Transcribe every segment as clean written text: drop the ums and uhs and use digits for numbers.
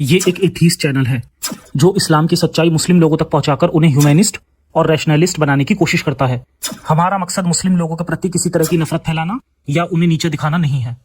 ये एक atheist channel है जो इस्लाम की सच्चाई मुस्लिम लोगों तक पहुंचाकर उन्हें ह्यूमैनिस्ट और रैशनलिस्ट बनाने की कोशिश करता है। हमारा मकसद मुस्लिम लोगों के प्रति किसी तरह की नफरत फैलाना या उन्हें नीचे दिखाना नहीं है।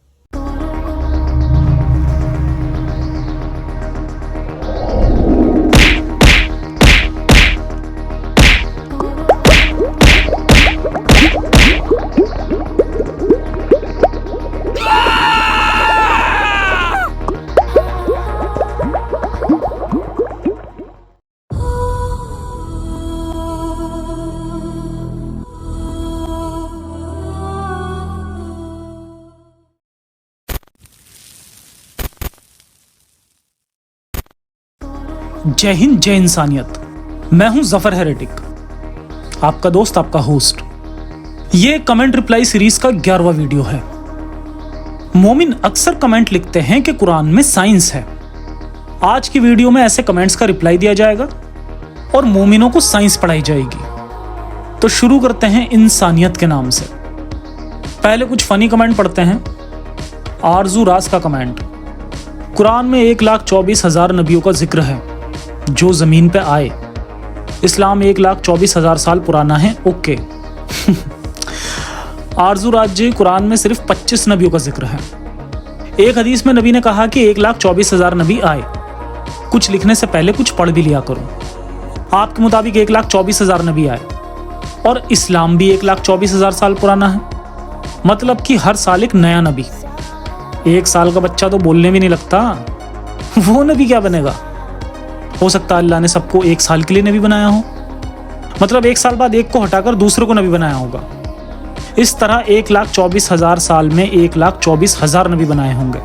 जय हिंद, जय इंसानियत। मैं हूं जफर हेरेटिक, आपका दोस्त, आपका होस्ट। ये कमेंट रिप्लाई सीरीज का 11वां वीडियो है। मोमिन अक्सर कमेंट लिखते हैं कि कुरान में साइंस है। आज की वीडियो में ऐसे कमेंट्स का रिप्लाई दिया जाएगा और मोमिनों को साइंस पढ़ाई जाएगी। तो शुरू करते हैं इंसानियत के नाम से। पहले कुछ फनी कमेंट पढ़ते हैं। आरजू राज का कमेंट, कुरान में 1,24,000 नबियों का जिक्र है जो जमीन पे आए। इस्लाम 1,24,000 साल पुराना है। ओके। आरजू राज जी, कुरान में सिर्फ 25 नबियों का जिक्र है। एक हदीस में नबी ने कहा कि 1,24,000 नबी आए। कुछ लिखने से पहले कुछ पढ़ भी लिया करो। आपके मुताबिक 1,24,000 नबी आए और इस्लाम भी 1,24,000 साल पुराना है। मतलब कि हर साल एक नया नबी। 1 साल का बच्चा तो बोलने भी नहीं लगता, वो नबी क्या बनेगा? हो सकता है अल्लाह ने सबको 1 साल के लिए नबी बनाया हो, मतलब 1 साल बाद एक को हटाकर दूसरे को नबी बनाया होगा। इस तरह 1,24,000 साल में 1,24,000 नबी बनाए होंगे।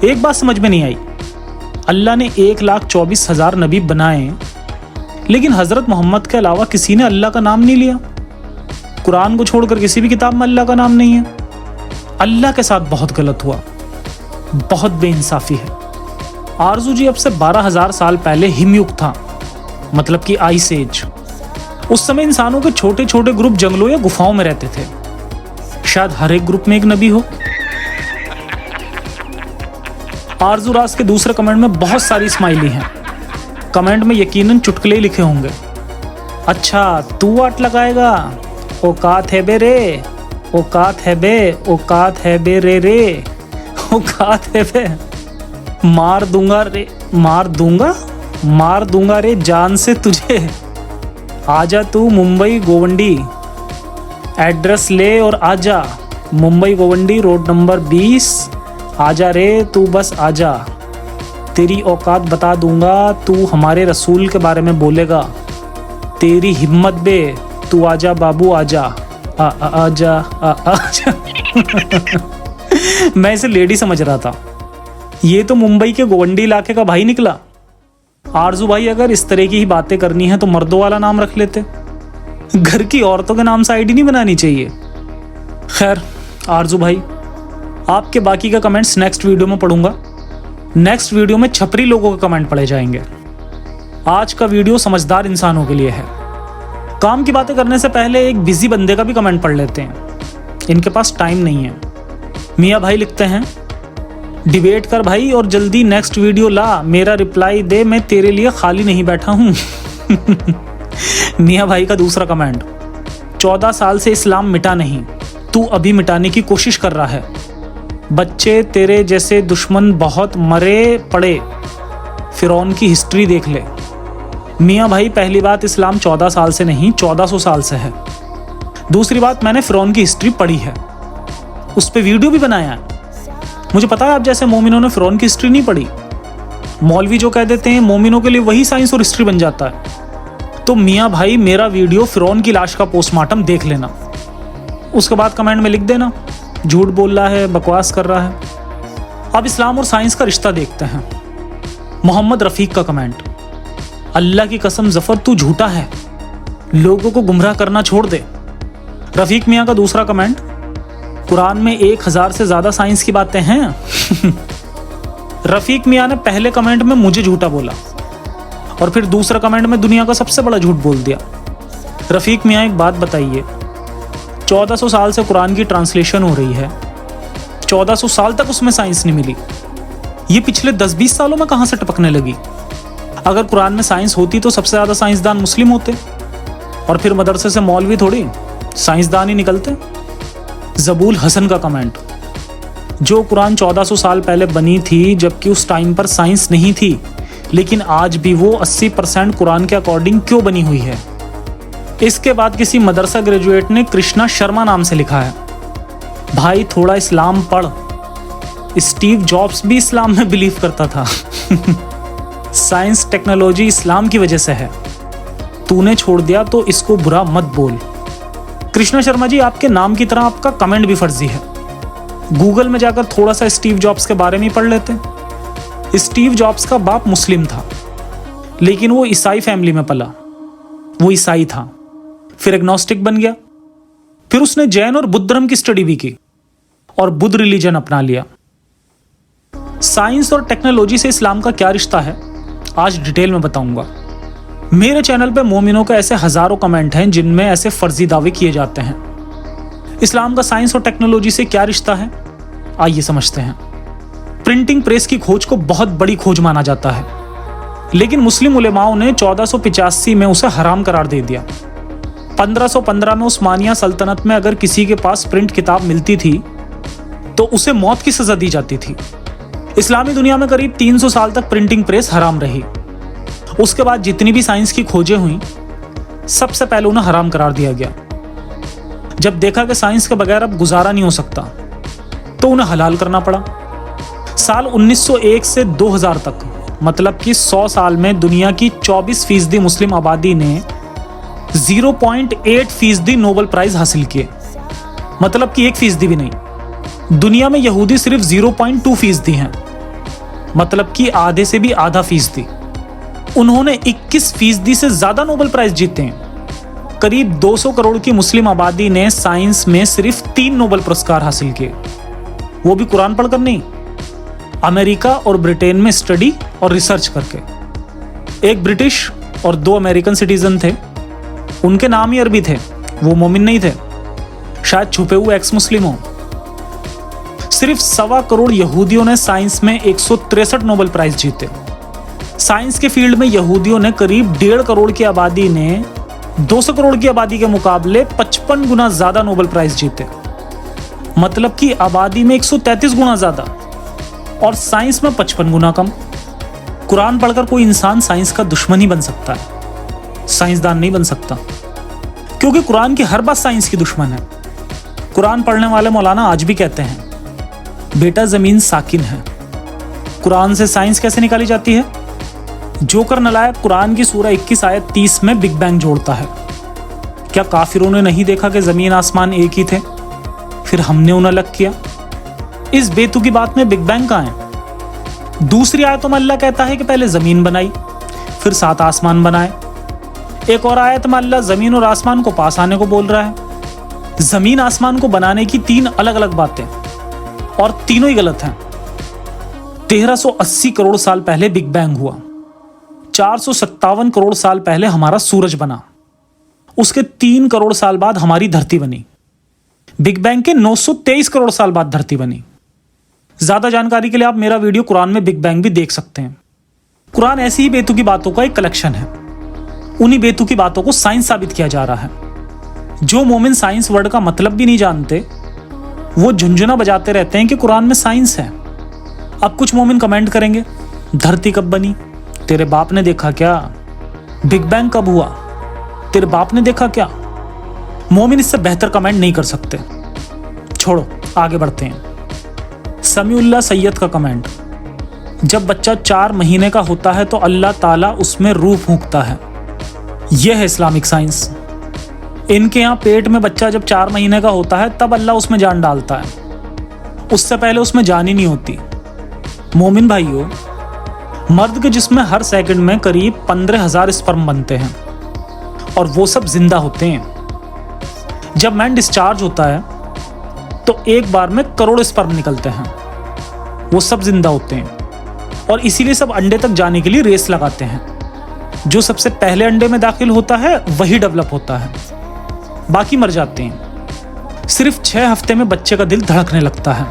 एक बात समझ में नहीं आई, अल्लाह ने 1,24,000 नबी बनाए, लेकिन हजरत मोहम्मद के अलावा किसी ने अल्लाह का नाम नहीं लिया। कुरान को छोड़कर किसी भी किताब में अल्लाह का नाम नहीं है। अल्लाह के साथ बहुत गलत हुआ, बहुत बेइंसाफी है। आरजू जी, अब से 12,000 साल पहले हिमयुग था, मतलब कि आइस एज। उस समय इंसानों के छोटे छोटे ग्रुप जंगलों या गुफाओं में रहते थे। शायद हर एक ग्रुप में एक नबी हो। आरजू राज के दूसरे कमेंट में बहुत सारी स्माइली हैं। कमेंट में यकीनन चुटकुले लिखे होंगे। अच्छा, तू वाट लगाएगा? औकात है बे रे, औकात है बे, औकात है बे रे रे, औकात है बे। मार दूंगा रे, मार दूंगा, मार दूंगा रे जान से तुझे। आजा तू मुंबई गोवंडी, एड्रेस ले और आजा। Mumbai Govandi, road number 20। आजा रे तू, बस आजा। तेरी औकात बता दूंगा, तू हमारे रसूल के बारे में बोलेगा। तेरी हिम्मत बे, तू आजा बाबू आजा। आजा आजा। मैं इसे लेडी समझ रहा था, ये तो मुंबई के गोवंडी इलाके का भाई निकला। आरजू भाई, अगर इस तरह की ही बातें करनी है तो मर्दों वाला नाम रख लेते। घर की औरतों के नाम से आईडी नहीं बनानी चाहिए। खैर आरजू भाई, आपके बाकी का कमेंट्स नेक्स्ट वीडियो में पढ़ूंगा। नेक्स्ट वीडियो में छपरी लोगों के कमेंट पढ़े जाएंगे। आज का वीडियो समझदार इंसानों के लिए है। काम की बातें करने से पहले एक बिजी बंदे का भी कमेंट पढ़ लेते हैं। इनके पास टाइम नहीं है। मियाँ भाई लिखते हैं, डिबेट कर भाई और जल्दी नेक्स्ट वीडियो ला, मेरा रिप्लाई दे, मैं तेरे लिए खाली नहीं बैठा हूं। मियाँ भाई का दूसरा कमेंट, 14 साल से इस्लाम मिटा नहीं, तू अभी मिटाने की कोशिश कर रहा है। बच्चे तेरे जैसे दुश्मन बहुत मरे पड़े, फिरौन की हिस्ट्री देख ले। मियाँ भाई, पहली बात, इस्लाम 14 साल से नहीं 1400 साल से है। दूसरी बात, मैंने फिरौन की हिस्ट्री पढ़ी है, उस पर वीडियो भी बनाया है। मुझे पता है आप जैसे मोमिनों ने फिरौन की हिस्ट्री नहीं पढ़ी। मौलवी जो कह देते हैं मोमिनों के लिए वही साइंस और हिस्ट्री बन जाता है। तो मियाँ भाई, मेरा वीडियो फिरौन की लाश का पोस्टमार्टम देख लेना, उसके बाद कमेंट में लिख देना झूठ बोल रहा है, बकवास कर रहा है। अब इस्लाम और साइंस का रिश्ता देखते हैं। मोहम्मद रफीक का कमेंट, अल्लाह की कसम जफर तू झूठा है, लोगों को गुमराह करना छोड़ दे। रफीक मियाँ का दूसरा कमेंट, कुरान में 1000 से ज्यादा साइंस की बातें हैं। रफीक मियाँ ने पहले कमेंट में मुझे झूठा बोला और फिर दूसरा कमेंट में दुनिया का सबसे बड़ा झूठ बोल दिया। रफीक मियाँ, एक बात बताइए, 1400 साल से कुरान की ट्रांसलेशन हो रही है, 1400 साल तक उसमें साइंस नहीं मिली। ये पिछले 10-20 सालों में कहां से टपकने लगी? अगर कुरान में साइंस होती तो सबसे ज्यादा साइंसदान मुस्लिम होते, और फिर मदरसे से मौलवी थोड़ी साइंसदान ही निकलते। जबूल हसन का कमेंट, जो कुरान 1400 साल पहले बनी थी जबकि उस टाइम पर साइंस नहीं थी, लेकिन आज भी वो 80% कुरान के अकॉर्डिंग क्यों बनी हुई है? इसके बाद किसी मदरसा ग्रेजुएट ने कृष्णा शर्मा नाम से लिखा है, भाई थोड़ा इस्लाम पढ़, स्टीव जॉब्स भी इस्लाम में बिलीव करता था। साइंस टेक्नोलॉजी इस्लाम की वजह से है, तूने छोड़ दिया तो इसको बुरा मत बोल। कृष्णा शर्मा जी, आपके नाम की तरह आपका कमेंट भी फर्जी है। गूगल में जाकर थोड़ा सा स्टीव जॉब्स के बारे में पढ़ लेते। स्टीव जॉब्स का बाप मुस्लिम था, लेकिन वो ईसाई फैमिली में पला। वो ईसाई था, फिर एग्नोस्टिक बन गया, फिर उसने जैन और बुद्ध धर्म की स्टडी भी की और बुद्ध रिलीजन अपना लिया। साइंस और टेक्नोलॉजी से इस्लाम का क्या रिश्ता है, आज डिटेल में बताऊंगा। मेरे चैनल पे मोमिनों के ऐसे हजारों कमेंट हैं जिनमें ऐसे फर्जी दावे किए जाते हैं। इस्लाम का साइंस और टेक्नोलॉजी से क्या रिश्ता है, आइए समझते हैं। प्रिंटिंग प्रेस की खोज को बहुत बड़ी खोज माना जाता है, लेकिन मुस्लिम उलेमाओं ने 1485 में उसे हराम करार दे दिया। 1515 में उस्मानिया सल्तनत में अगर किसी के पास प्रिंट किताब मिलती थी तो उसे मौत की सजा दी जाती थी। इस्लामी दुनिया में करीब 300 साल तक प्रिंटिंग प्रेस हराम रही। उसके बाद जितनी भी साइंस की खोजें हुई, सबसे पहले उन्हें हराम करार दिया गया। जब देखा कि साइंस के बगैर अब गुजारा नहीं हो सकता, तो उन्हें हलाल करना पड़ा। साल 1901 से 2000 तक, मतलब कि 100 साल में दुनिया की 24% मुस्लिम आबादी ने 0.8% नोबेल प्राइज हासिल किए, मतलब कि 1% भी नहीं। दुनिया में यहूदी सिर्फ 0.2% हैं, मतलब कि आधे से भी आधा फीसदी। उन्होंने 21% से ज्यादा नोबेल प्राइज जीते हैं। करीब 200 करोड़ की मुस्लिम आबादी ने साइंस में सिर्फ 3 नोबेल पुरस्कार हासिल किए, वो भी कुरान पढ़कर नहीं, अमेरिका और ब्रिटेन में स्टडी और रिसर्च करके। एक ब्रिटिश और 2 अमेरिकन सिटीजन थे, उनके नाम ही अरबी थे, वो मोमिन नहीं थे, शायद छुपे हुए एक्स मुस्लिम हो। सिर्फ 1.25 करोड़ यहूदियों ने साइंस में 163 नोबेल प्राइज जीते। साइंस के फील्ड में यहूदियों ने करीब 1.5 करोड़ की आबादी ने 200 करोड़ की आबादी के मुकाबले 55 गुना ज्यादा नोबेल प्राइज जीते, मतलब कि आबादी में 133 गुना ज्यादा और साइंस में 55 गुना कम। कुरान पढ़कर कोई इंसान साइंस का दुश्मन ही बन सकता है, साइंसदान नहीं बन सकता, क्योंकि कुरान की हर बात साइंस की दुश्मन है। कुरान पढ़ने वाले मौलाना आज भी कहते हैं, बेटा जमीन साकिन है। कुरान से साइंस कैसे निकाली जाती है? जोकर नलायक कुरान की सूरह 21 आयत 30 में बिग बैंग जोड़ता है। क्या काफिरों ने नहीं देखा कि जमीन आसमान एक ही थे, फिर हमने उन्हें अलग किया? इस बेतुकी बात में बिग बैंग कहां है? दूसरी आयतों में अल्लाह कहता है कि पहले जमीन बनाई, फिर 7 आसमान बनाए। एक और आयत में अल्लाह जमीन और आसमान को पास आने को बोल रहा है। जमीन आसमान को बनाने की 3 अलग अलग बातें, और तीनों ही गलत हैं। 1380 करोड़ साल पहले बिग बैंग हुआ, 457 करोड़ साल पहले हमारा सूरज बना, उसके 3 करोड़ साल बाद हमारी धरती बनी, बिग बैंग के 923 करोड़ साल बाद धरती बनी। ज्यादा जानकारी के लिए आप मेरा वीडियो कुरान में बिग बैंग भी देख सकते हैं। कुरान ऐसी ही बेतुकी बातों का एक कलेक्शन है। उन्हीं बेतुकी बातों को साइंस साबित किया जा रहा है। जो मोमिन साइंस वर्ड का मतलब भी नहीं जानते, वो झुंझुना बजाते रहते हैं कि कुरान में साइंस है। अब कुछ मोमिन कमेंट करेंगे, धरती कब बनी? तेरे बाप ने देखा क्या? बिग बैंग कब हुआ? तेरे बाप ने देखा क्या? मोमिन इससे बेहतर कमेंट नहीं कर सकते। छोड़ो, आगे बढ़ते हैं। समीउल्लाह सैयद का कमेंट, जब बच्चा 4 महीने का होता है तो अल्लाह ताला उसमें रूह फूंकता है। यह है इस्लामिक साइंस। इनके यहाँ पेट में बच्चा जब 4 महीने का होता है तब अल्लाह उसमें जान डालता है, उससे पहले उसमें जान ही नहीं होती। मोमिन भाइयों, मर्द के जिस्म में हर सेकंड में करीब 15,000 स्पर्म बनते हैं और वो सब जिंदा होते हैं। जब मैन डिस्चार्ज होता है तो एक बार में करोड़ स्पर्म निकलते हैं, वो सब जिंदा होते हैं और इसीलिए सब अंडे तक जाने के लिए रेस लगाते हैं। जो सबसे पहले अंडे में दाखिल होता है वही डेवलप होता है, बाकी मर जाते हैं। सिर्फ 6 हफ्ते में बच्चे का दिल धड़कने लगता है।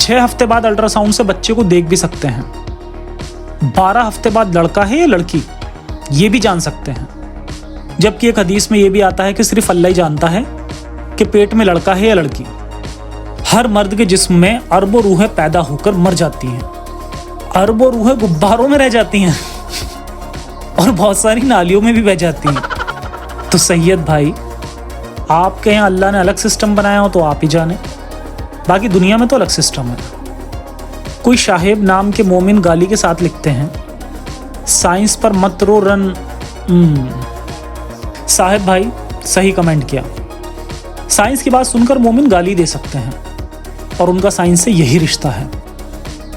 6 हफ्ते बाद अल्ट्रासाउंड से बच्चे को देख भी सकते हैं। 12 हफ्ते बाद लड़का है या लड़की ये भी जान सकते हैं। जबकि एक हदीस में ये भी आता है कि सिर्फ अल्लाह ही जानता है कि पेट में लड़का है या लड़की। हर मर्द के जिस्म में अरबों रूहें पैदा होकर मर जाती हैं, अरबों रूहें गुब्बारों में रह जाती हैं और बहुत सारी नालियों में भी बह जाती हैं। तो सैयद भाई, आपके यहाँ अल्लाह ने अलग सिस्टम बनाया हो तो आप ही जाने, बाकी दुनिया में तो अलग सिस्टम है। कोई शाहेब नाम के मोमिन गाली के साथ लिखते हैं, साइंस पर मत रो रन। साहेब भाई सही कमेंट किया। साइंस की बात सुनकर मोमिन गाली दे सकते हैं और उनका साइंस से यही रिश्ता है।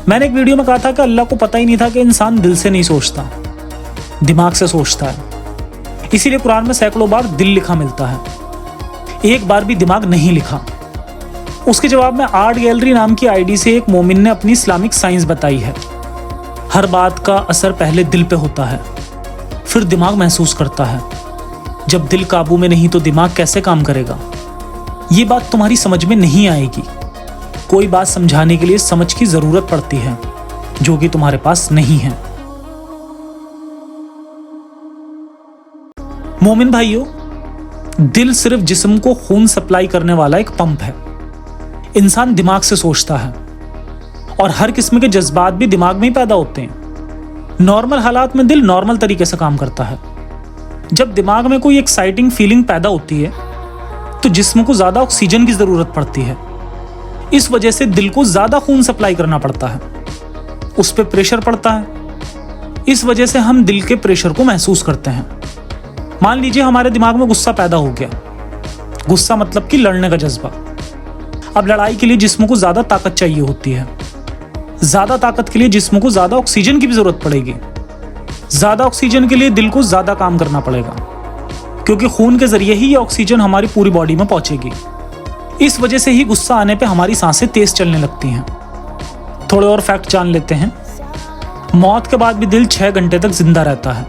मैंने एक वीडियो में कहा था कि अल्लाह को पता ही नहीं था कि इंसान दिल से नहीं सोचता, दिमाग से सोचता है। इसीलिए कुरान में सैकड़ों बार दिल लिखा मिलता है, एक बार भी दिमाग नहीं लिखा। उसके जवाब में आर्ट गैलरी नाम की आईडी से एक मोमिन ने अपनी इस्लामिक साइंस बताई है। हर बात का असर पहले दिल पे होता है, फिर दिमाग महसूस करता है। जब दिल काबू में नहीं तो दिमाग कैसे काम करेगा? ये बात तुम्हारी समझ में नहीं आएगी। कोई बात समझाने के लिए समझ की जरूरत पड़ती है, जो कि तुम्हारे पास नहीं है। मोमिन भाइयों, दिल सिर्फ जिस्म को खून सप्लाई करने वाला एक पंप है। इंसान दिमाग से सोचता है और हर किस्म के जज्बात भी दिमाग में ही पैदा होते हैं। नॉर्मल हालात में दिल नॉर्मल तरीके से काम करता है। जब दिमाग में कोई एक्साइटिंग फीलिंग पैदा होती है तो जिस्म को ज्यादा ऑक्सीजन की जरूरत पड़ती है। इस वजह से दिल को ज्यादा खून सप्लाई करना पड़ता है, उस पर प्रेशर पड़ता है। इस वजह से हम दिल के प्रेशर को महसूस करते हैं। मान लीजिए हमारे दिमाग में गुस्सा पैदा हो गया। गुस्सा मतलब कि लड़ने का जज्बा। अब लड़ाई के लिए जिस्म को ज्यादा ताकत चाहिए होती है। ज्यादा ताकत के लिए जिस्म को ज्यादा ऑक्सीजन की भी जरूरत पड़ेगी। ज्यादा ऑक्सीजन के लिए दिल को ज्यादा काम करना पड़ेगा, क्योंकि खून के जरिए ही ये ऑक्सीजन हमारी पूरी बॉडी में पहुंचेगी। इस वजह से ही गुस्सा आने पे हमारी सांसें तेज चलने लगती हैं। थोड़े और फैक्ट जान लेते हैं। मौत के बाद भी दिल 6 घंटे तक जिंदा रहता है।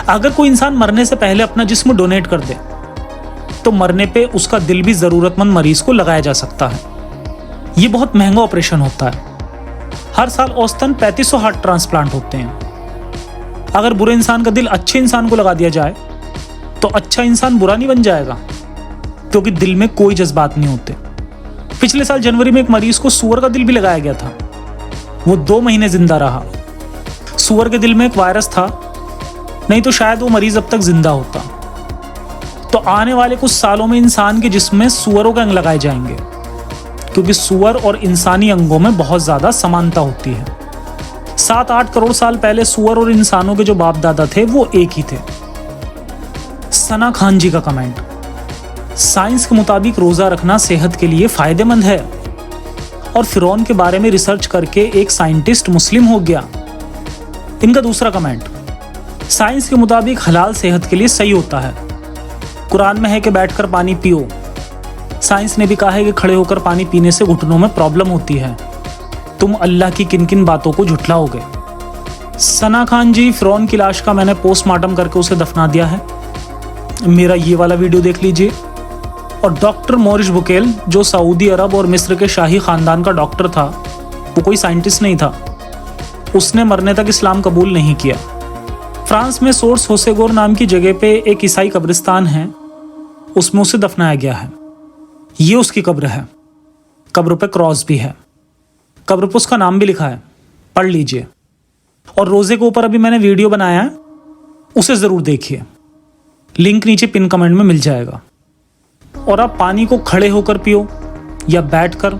अगर कोई इंसान मरने से पहले अपना जिस्म डोनेट कर दे तो मरने पे उसका दिल भी जरूरतमंद मरीज को लगाया जा सकता है। ये बहुत महंगा ऑपरेशन होता है। हर साल औसतन 3500 हार्ट ट्रांसप्लांट होते हैं। अगर बुरे इंसान का दिल अच्छे इंसान को लगा दिया जाए तो अच्छा इंसान बुरा नहीं बन जाएगा, क्योंकि दिल में कोई जज्बात नहीं होते। पिछले साल जनवरी में एक मरीज को सूअर का दिल भी लगाया गया था। वो 2 महीने जिंदा रहा। सूअर के दिल में एक वायरस था, नहीं तो शायद वो मरीज अब तक जिंदा होता। तो आने वाले कुछ सालों में इंसान के जिस्म में सूअरों के अंग लगाए जाएंगे, क्योंकि सूअर और इंसानी अंगों में बहुत ज्यादा समानता होती है। 7-8 करोड़ साल पहले सूअर और इंसानों के जो बाप दादा थे वो एक ही थे। सना खान जी का कमेंट, साइंस के मुताबिक रोजा रखना सेहत के लिए फायदेमंद है और फिरौन के बारे में रिसर्च करके एक साइंटिस्ट मुस्लिम हो गया। इनका दूसरा कमेंट, साइंस के मुताबिक हलाल सेहत के लिए सही होता है। कुरान में है कि बैठकर पानी पियो। साइंस ने भी कहा है कि खड़े होकर पानी पीने से घुटनों में प्रॉब्लम होती है। तुम अल्लाह की किन किन बातों को झुठलाओगे? सना खान जी, फिरौन की लाश का मैंने पोस्टमार्टम करके उसे दफना दिया है। मेरा ये वाला वीडियो देख लीजिए। और डॉक्टर मोरिस बुकेल, जो सऊदी अरब और मिस्र के शाही खानदान का डॉक्टर था, वो कोई साइंटिस्ट नहीं था। उसने मरने तक इस्लाम कबूल नहीं किया। फ्रांस में सोर्स होसेगोर नाम की जगह पे एक ईसाई कब्रिस्तान है, उसमें उसे दफनाया गया है। ये उसकी कब्र है। कब्र पे क्रॉस भी है। कब्र पे उसका नाम भी लिखा है, पढ़ लीजिए। और रोजे के ऊपर अभी मैंने वीडियो बनाया है, उसे जरूर देखिए। लिंक नीचे पिन कमेंट में मिल जाएगा। और आप पानी को खड़े होकर पियो या बैठकर।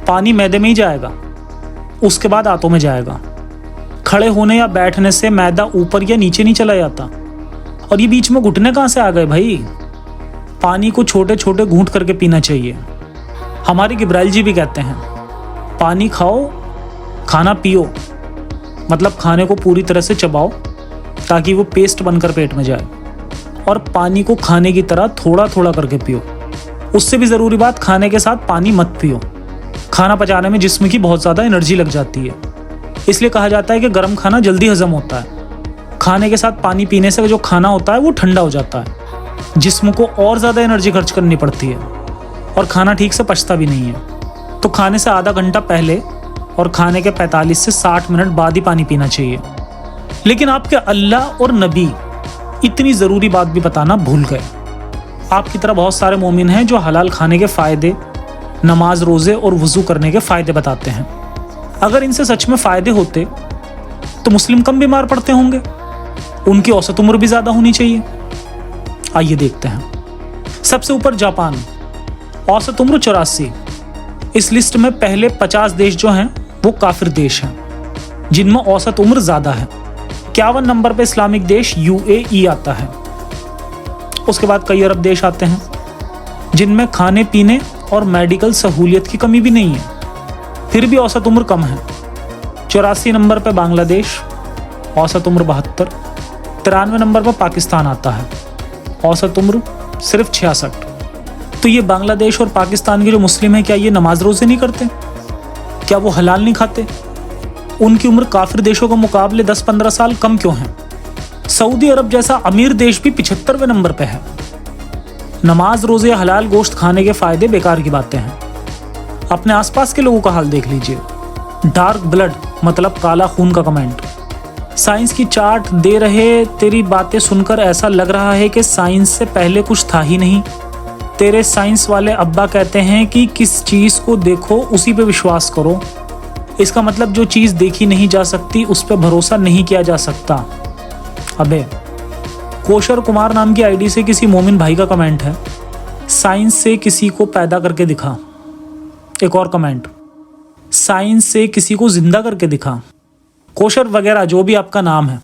पानी मैदे में ही जाएगा, उसके बाद आंतों में जाएगा। खड़े होने या बैठने से मैदा ऊपर या नीचे नहीं चला जाता। और ये बीच में घुटने कहाँ से आ गए भाई? पानी को छोटे छोटे घूंट करके पीना चाहिए। हमारे गिब्राइल जी भी कहते हैं, पानी खाओ खाना पियो, मतलब खाने को पूरी तरह से चबाओ ताकि वो पेस्ट बनकर पेट में जाए। और पानी को खाने की तरह थोड़ा थोड़ा करके पियो। उससे भी ज़रूरी बात, खाने के साथ पानी मत पियो। खाना पचाने में जिस्म की बहुत ज़्यादा एनर्जी लग जाती है, इसलिए कहा जाता है कि गर्म खाना जल्दी हजम होता है। खाने के साथ पानी पीने से जो खाना होता है वो ठंडा हो जाता है। जिस्म को और ज़्यादा एनर्जी खर्च करनी पड़ती है और खाना ठीक से पचता भी नहीं है। तो खाने से आधा घंटा पहले और खाने के 45 से 60 मिनट बाद ही पानी पीना चाहिए। लेकिन आपके अल्लाह और नबी इतनी ज़रूरी बात भी बताना भूल गए। आपकी तरह बहुत सारे मोमिन हैं जो हलाल खाने के फ़ायदे, नमाज, रोज़े और वज़ू करने के फ़ायदे बताते हैं। अगर इनसे सच में फ़ायदे होते तो मुस्लिम कम बीमार पड़ते होंगे, उनकी औसत उम्र भी ज़्यादा होनी चाहिए। आइए देखते हैं। सबसे ऊपर जापान, औसत उम्र 84। इस लिस्ट में पहले 50 देश जो हैं वो काफिर देश हैं जिनमें औसत उम्र ज़्यादा है। 51 नंबर पे इस्लामिक देश UAE आता है। उसके बाद कई अरब देश आते हैं जिनमें खाने पीने और मेडिकल सहूलियत की कमी भी नहीं है, फिर भी औसत उम्र कम है। 84 नंबर पे बांग्लादेश, औसत उम्र 72। 93 नंबर पर पाकिस्तान आता है, औसत उम्र सिर्फ 66। तो ये बांग्लादेश और पाकिस्तान के जो मुस्लिम हैं, क्या ये नमाज रोज़े नहीं करते? क्या वो हलाल नहीं खाते? उनकी उम्र काफिर देशों के मुकाबले 10-15 साल कम क्यों है? सऊदी अरब जैसा अमीर देश भी 75वें नंबर पे है। नमाज रोज़े या हलाल गोश्त खाने के फ़ायदे बेकार की बातें हैं। अपने आसपास के लोगों का हाल देख लीजिए। डार्क ब्लड मतलब काला खून का कमेंट। साइंस की चार्ट दे रहे, तेरी बातें सुनकर ऐसा लग रहा है कि साइंस से पहले कुछ था ही नहीं। तेरे साइंस वाले अब्बा कहते हैं कि किस चीज़ को देखो उसी पे विश्वास करो। इसका मतलब जो चीज़ देखी नहीं जा सकती उस पर भरोसा नहीं किया जा सकता। अबे, कोशर कुमार नाम की आईडी से किसी मोमिन भाई का कमेंट है, साइंस से किसी को पैदा करके दिखा। एक और कमेंट, साइंस से किसी को जिंदा करके दिखा। कोशर वगैरह जो भी आपका नाम है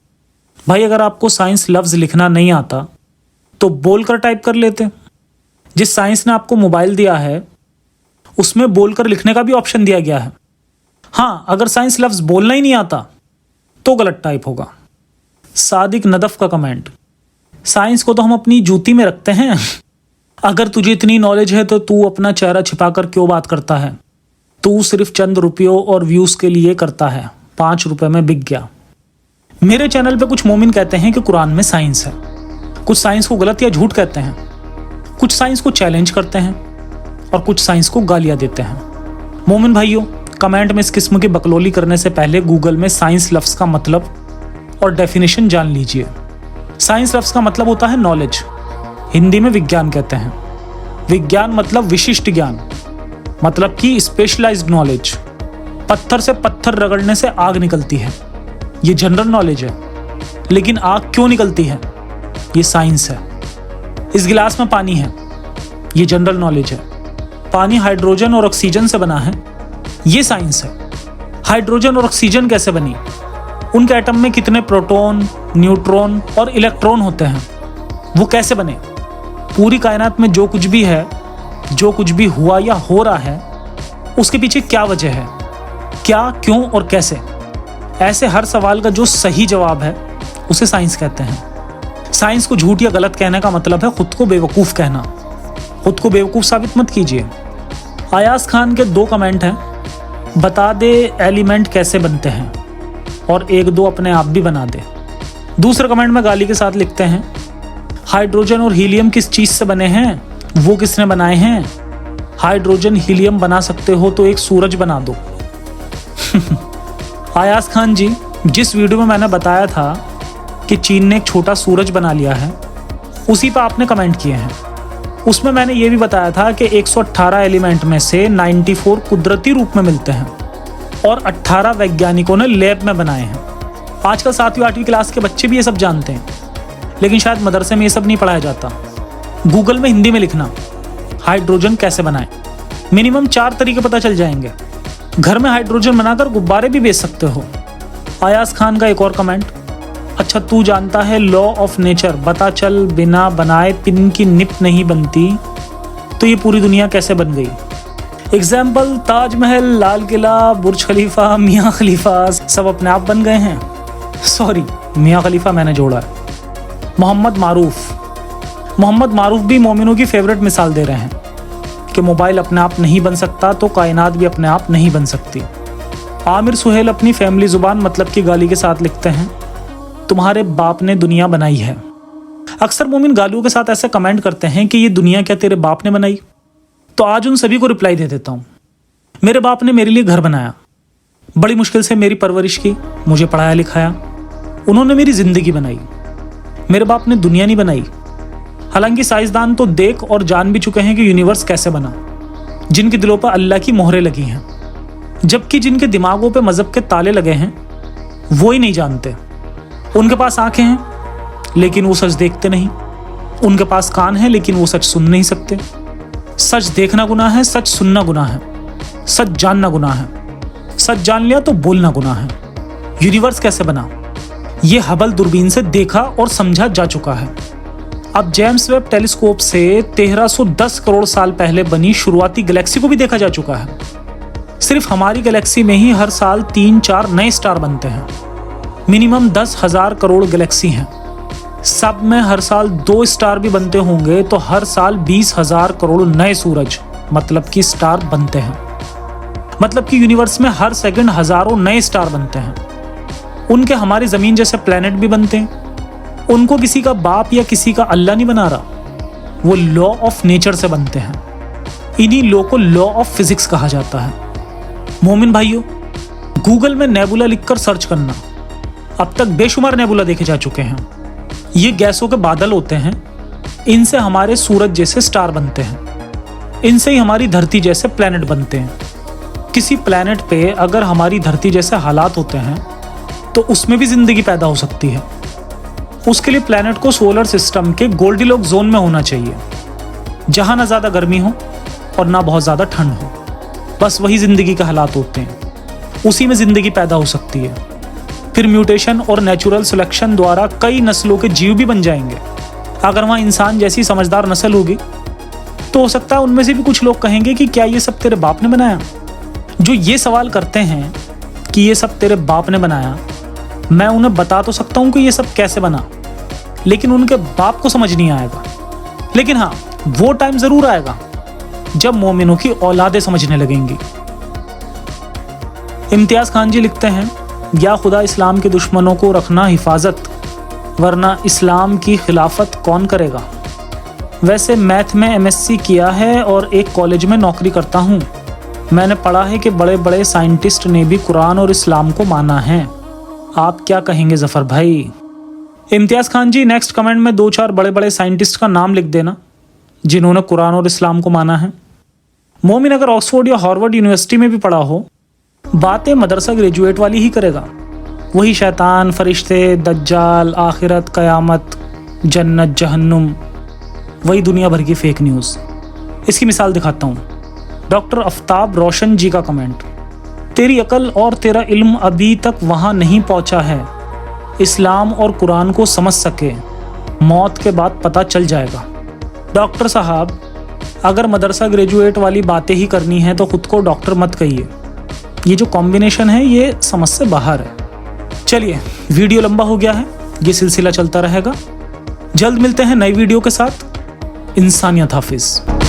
भाई, अगर आपको साइंस लफ्ज़ लिखना नहीं आता तो बोलकर टाइप कर लेते। जिस साइंस ने आपको मोबाइल दिया है उसमें बोलकर लिखने का भी ऑप्शन दिया गया है। हाँ, अगर साइंस लफ्ज़ बोलना ही नहीं आता तो गलत टाइप होगा। सादिक नदफ का कमेंट, साइंस को तो हम अपनी जूती में रखते हैं। अगर तुझे इतनी नॉलेज है तो तू अपना चेहरा छिपाकर क्यों बात करता है? तू सिर्फ चंद रुपयों और व्यूज़ के लिए करता है। 5 रुपए में बिक गया। मेरे चैनल पे कुछ मोमिन कहते हैं कि कुरान में साइंस है। कुछ साइंस को गलत या झूठ कहते हैं, कुछ साइंस को चैलेंज करते हैं और कुछ साइंस को गालियां देते हैं। मोमिन भाइयों, कमेंट में इस किस्म की बकलोली करने से पहले गूगल में साइंस लफ्ज़ का मतलब और डेफिनेशन जान लीजिए। साइंस लफ्ज़ का मतलब होता है नॉलेज, हिंदी में विज्ञान कहते हैं। विज्ञान मतलब विशिष्ट ज्ञान, मतलब कि स्पेशलाइज्ड नॉलेज। पत्थर से पत्थर रगड़ने से आग निकलती है, ये जनरल नॉलेज है। लेकिन आग क्यों निकलती है, ये साइंस है। इस गिलास में पानी है, ये जनरल नॉलेज है। पानी हाइड्रोजन और ऑक्सीजन से बना है, ये साइंस है। हाइड्रोजन और ऑक्सीजन कैसे बनी, उनके एटम में कितने प्रोटॉन, न्यूट्रॉन और इलेक्ट्रॉन होते हैं, वो कैसे बने। पूरी कायनात में जो कुछ भी है, जो कुछ भी हुआ या हो रहा है, उसके पीछे क्या वजह है, क्या, क्यों और कैसे। ऐसे हर सवाल का जो सही जवाब है उसे साइंस कहते हैं। साइंस को झूठ या गलत कहने का मतलब है खुद को बेवकूफ़ कहना। खुद को बेवकूफ़ साबित मत कीजिए। अयाज खान के 2 कमेंट हैं, बता दे एलिमेंट कैसे बनते हैं, और 1-2 अपने आप भी बना दे। दूसरे कमेंट में गाली के साथ लिखते हैं, हाइड्रोजन और हीलियम किस चीज़ से बने हैं, वो किसने बनाए हैं? हाइड्रोजन हीलियम बना सकते हो तो एक सूरज बना दो। अयाज खान जी, जिस वीडियो में मैंने बताया था कि चीन ने एक छोटा सूरज बना लिया है, उसी पर आपने कमेंट किए हैं। उसमें मैंने ये भी बताया था कि 118 एलिमेंट में से 94 कुदरती रूप में मिलते हैं और 18 वैज्ञानिकों ने लैब में बनाए हैं। आजकल 7वीं 8वीं क्लास के बच्चे भी ये सब जानते हैं, लेकिन शायद मदरसे में ये सब नहीं पढ़ाया जाता। गूगल में हिंदी में लिखना हाइड्रोजन कैसे बनाएं, मिनिमम 4 तरीके पता चल जाएंगे। घर में हाइड्रोजन बनाकर गुब्बारे भी बेच सकते हो। अयाज खान का एक और कमेंट, अच्छा तू जानता है लॉ ऑफ नेचर, बता चल बिना बनाए पिन की निप नहीं बनती, तो ये पूरी दुनिया कैसे बन गई। एग्जाम्पल, ताजमहल, लाल किला, बुर्ज खलीफा, मियाँ खलीफा सब अपने आप बन गए हैं। सॉरी, मियाँ खलीफा मैंने जोड़ा है। मोहम्मद मारूफ भी मोमिनों की फेवरेट मिसाल दे रहे हैं कि मोबाइल अपने आप नहीं बन सकता तो कायनात भी अपने आप नहीं बन सकती। आमिर सुहेल अपनी फैमिली जुबान मतलब की गाली के साथ लिखते हैं, तुम्हारे बाप ने दुनिया बनाई है। अक्सर मोमिन गालियों के साथ ऐसे कमेंट करते हैं कि ये दुनिया क्या तेरे बाप ने बनाई। तो आज उन सभी को रिप्लाई दे देता हूँ। मेरे बाप ने मेरे लिए घर बनाया, बड़ी मुश्किल से मेरी परवरिश की, मुझे पढ़ाया लिखाया। उन्होंने मेरी जिंदगी बनाई। मेरे बाप ने दुनिया नहीं बनाई। हालांकि साइंसदान तो देख और जान भी चुके हैं कि यूनिवर्स कैसे बना, जिनके दिलों पर अल्लाह की मोहरें लगी हैं, जबकि जिनके दिमागों पे मजहब के ताले लगे हैं वो ही नहीं जानते। उनके पास आंखें हैं लेकिन वो सच देखते नहीं, उनके पास कान है लेकिन वो सच सुन नहीं सकते। सच देखना गुनाह है, सच सुनना गुनाह है, सच जानना गुनाह है, सच जान लिया तो बोलना गुनाह है। यूनिवर्स कैसे बना ये हबल दूरबीन से देखा और समझा जा चुका है। अब जेम्स वेब टेलीस्कोप से 1310 करोड़ साल पहले बनी शुरुआती गैलेक्सी को भी देखा जा चुका है। सिर्फ हमारी गैलेक्सी में ही हर साल 3-4 नए स्टार बनते हैं। मिनिमम 10,000 करोड़ गैलेक्सी हैं। सब में हर साल 2 स्टार भी बनते होंगे तो हर साल 20,000 करोड़ नए सूरज मतलब कि स्टार बनते हैं। मतलब कि यूनिवर्स में हर सेकंड हजारों नए स्टार बनते हैं। उनके हमारी जमीन जैसे प्लेनेट भी बनते हैं। उनको किसी का बाप या किसी का अल्लाह नहीं बना रहा, वो लॉ ऑफ नेचर से बनते हैं। इन्हीं लॉ को लॉ ऑफ फिजिक्स कहा जाता है। मोमिन भाइयों, गूगल में नेबुला लिखकर सर्च करना, अब तक बेशुमार नेबुला देखे जा चुके हैं। ये गैसों के बादल होते हैं, इनसे हमारे सूरज जैसे स्टार बनते हैं, इनसे ही हमारी धरती जैसे प्लेनेट बनते हैं। किसी प्लेनेट पे अगर हमारी धरती जैसे हालात होते हैं तो उसमें भी जिंदगी पैदा हो सकती है। उसके लिए प्लेनेट को सोलर सिस्टम के गोल्डीलॉक जोन में होना चाहिए, जहां ना ज्यादा गर्मी हो और ना बहुत ज्यादा ठंड हो। बस वही जिंदगी के हालात होते हैं, उसी में जिंदगी पैदा हो सकती है। फिर म्यूटेशन और नेचुरल सिलेक्शन द्वारा कई नस्लों के जीव भी बन जाएंगे। अगर वहां इंसान जैसी समझदार नस्ल होगी तो हो सकता है उनमें से भी कुछ लोग कहेंगे कि क्या ये सब तेरे बाप ने बनाया। जो ये सवाल करते हैं कि ये सब तेरे बाप ने बनाया, मैं उन्हें बता तो सकता हूं कि ये सब कैसे बना, लेकिन उनके बाप को समझ नहीं आएगा। लेकिन हाँ, वो टाइम जरूर आएगा जब मोमिनों की औलादें समझने लगेंगी। इम्तियाज खान जी लिखते हैं, या खुदा इस्लाम के दुश्मनों को रखना हिफाजत, वरना इस्लाम की खिलाफत कौन करेगा। वैसे मैथ में एमएससी किया है और एक कॉलेज में नौकरी करता हूँ। मैंने पढ़ा है कि बड़े बड़े साइंटिस्ट ने भी कुरान और इस्लाम को माना है। आप क्या कहेंगे जफर भाई। इम्तियाज खान जी, नेक्स्ट कमेंट में 2-4 बड़े बड़े साइंटिस्ट का नाम लिख देना जिन्होंने कुरान और इस्लाम को माना है। मोमिन अगर ऑक्सफोर्ड या हार्वर्ड यूनिवर्सिटी में भी पढ़ा हो, बातें मदरसा ग्रेजुएट वाली ही करेगा। वही शैतान, फरिश्ते, दज्जाल, आखिरत, कयामत, जन्नत, जहन्नुम, वही दुनिया भर की फेक न्यूज़। इसकी मिसाल दिखाता हूँ। डॉक्टर आफ्ताब रोशन जी का कमेंट, तेरी अकल और तेरा इल्म अभी तक वहाँ नहीं पहुँचा है, इस्लाम और कुरान को समझ सके, मौत के बाद पता चल जाएगा। डॉक्टर साहब, अगर मदरसा ग्रेजुएट वाली बातें ही करनी है तो खुद को डॉक्टर मत कहिए। ये जो कॉम्बिनेशन है ये समझ से बाहर है। चलिए, वीडियो लंबा हो गया है, ये सिलसिला चलता रहेगा। जल्द मिलते हैं नई वीडियो के साथ। इंसानियत हाफिज।